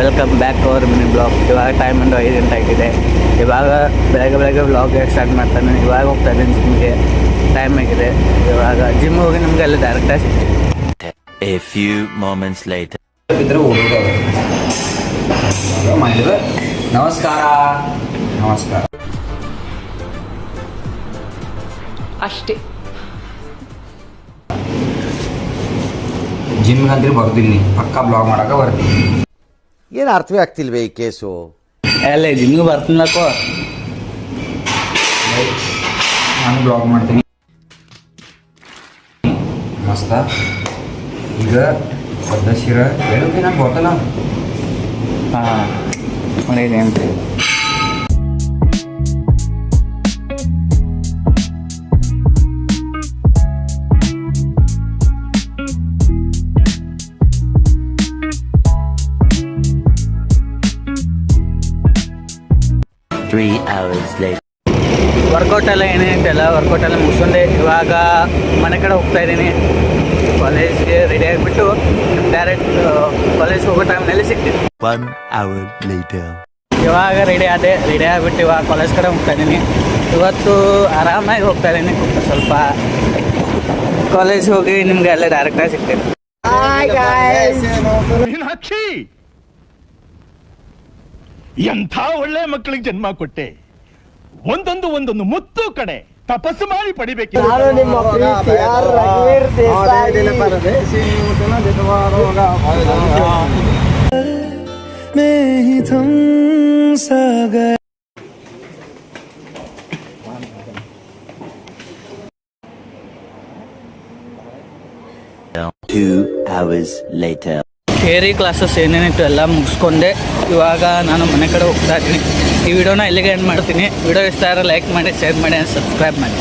Welcome back hour mini blog. ಇವಾಗ time ಒಂದು 5 ಗಂಟೆ ಆಗಿದೆ. ಇವಾಗ ಬೆಳಗ್ಗೆ ಬ್ಲಾಗ್ ಸ್ಟಾರ್ಟ್ ಮಾಡ್ತಾನೆ. ಇವಾಗ ಹೋಗ್ತಾ ಇದ್ದೀನಿ ಜಿಮ್ಗೆ. ಟೈಮ್ ಆಗಿದೆ. ಇವಾಗ ಜಿಮ್ ಹೋಗಿ ನಮಗೆ ಅಲ್ಲಿ ಡೈರೆಕ್ಟಾಗಿ ಸಿಗ್ತೀವಿ. A few moments later. ನಮಸ್ಕಾರ ಅಷ್ಟೇ. ಜಿಮ್ಗೆ ಅಂದ್ರೆ ಬರ್ತೀನಿ, ಪಕ್ಕಾ ಬ್ಲಾಗ್ ಮಾಡಕ್ಕೆ ಬರ್ತೀನಿ. ಏನು ಅರ್ಥವೇ ಆಗ್ತಿಲ್ವೇ ಈ ಕೇಸು? ಅಲ್ಲೇ ಜಿಮ್ಗೆ ಬರ್ತೀನಕ್ಕೋ. ನಾನು ಬ್ಲಾಗ್ ಮಾಡ್ತೀನಿ ಮಸ್ತ. ಈಗ ಸೀರ ಹೇಳುತ್ತೆ ನಾನು ಬಾಟಲ. ಹಾಂ ಮಾಡಿದೆ ಅಂತ. Three hours later. ವರ್ಕೌಟ್ ಎಲ್ಲ ಏನೇನಿಂಟಲ್ಲ ವರ್ಕೌಟ್ ಎಲ್ಲ ಮುಗಿಸ್ಕೊಂಡೆ ಇವಾಗ ಮನೆ ಕಡೆ ಹೋಗ್ತಾ ಇದ್ದೀನಿ. ಕಾಲೇಜ್ಗೆ ರೆಡಿ ಆಗಿಬಿಟ್ಟು ಡೈರೆಕ್ಟ್ ಕಾಲೇಜ್ ಹೋಗೋ ಟೈಮ್ನಲ್ಲಿ ಸಿಗ್ತೀನಿ. 1 hour later. ಇವಾಗ ರೆಡಿ ಆಗಿಬಿಟ್ಟು ಇವಾಗ ಕಾಲೇಜ್ ಕಡೆ ಹೋಗ್ತಾ ಇದ್ದೀನಿ. ಇವತ್ತು ಆರಾಮಾಗಿ ಹೋಗ್ತಾ ಇದ್ದೀನಿ. ಸ್ವಲ್ಪ ಕಾಲೇಜ್ ಹೋಗಿ ನಿಮಗೆ ಅಲ್ಲೇ ಡೈರೆಕ್ಟಾಗಿ ಸಿಗ್ತೀನಿ. ಮೀನಾಕ್ಷಿ, ಎಂಥ ಒಳ್ಳೆ ಮಕ್ಕಳಿಗೆ ಜನ್ಮ ಕೊಟ್ಟೆ. ಒಂದೊಂದು ಮುತ್ತು ಕಡೆ ತಪಸ್ಸು ಮಾಡಿ ಪಡಿಬೇಕು. Two hours later. Theory classes ಏನೇನಿತ್ತು ಎಲ್ಲ ಮುಗಿಸ್ಕೊಂಡೆ ಇವಾಗ ನಾನು ಮನೆ ಕಡೆ ಹೋಗ್ತಾ ಇದ್ದೀನಿ. ಈ ವಿಡಿಯೋನ ಇಲ್ಲಿಗೆ ಎಂಡ್ ಮಾಡ್ತೀನಿ. ವಿಡಿಯೋ ಇಷ್ಟ ಆದರೆ ಲೈಕ್ ಮಾಡಿ, ಶೇರ್ ಮಾಡಿ, ಸಬ್ಸ್ಕ್ರೈಬ್ ಮಾಡಿ.